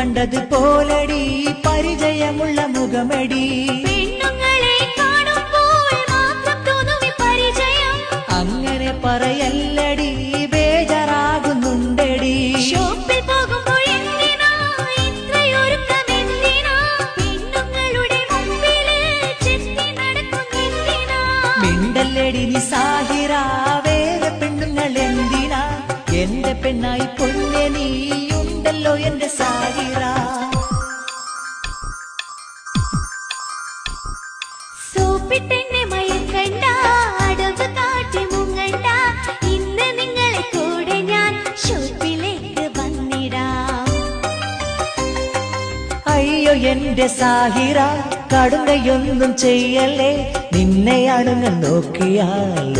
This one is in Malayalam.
കണ്ടത് പോലടി പരിചയമുള്ള മുഖമടി പെണ്ണുങ്ങളെ കാണുമ്പോൾ മാത്രം തോന്നുമി പരിചയം അങ്ങനെ പറയല്ലടി ബേജാറാകുന്നുണ്ടടി ഷോപ്പിൽ പോകുമ്പോൾ എന്തിനാ ഇത്രയൊരുക്കമെന്തിനാ പെണ്ണുങ്ങളുടെ മുമ്പില് ചെത്തി നടക്കുന്നെന്തിനാ മിണ്ടല്ലടി നീ സാഹിറ വേറെ പെണ്ണുങ്ങൾ എന്തിനാ എന്റെ പെണ്ണായി പൊന്നെ നീയുണ്ടല്ലോ എന്റെ സാഹിറ സോപ്പിട്ടെന്നെ മയക്കണ്ട അടവ് കാട്ടി മുങ്ങണ്ട ഇന്ന് നിങ്ങളെ കൂടെ ഞാൻ ഷോപ്പിലേക്ക് വന്നിടാം അയ്യോ എന്റെ സാഹിറ കടുങ്കയൊന്നും ചെയ്യല്ലേ നിന്നെയാണ് ഞാൻ നോക്കിയാൽ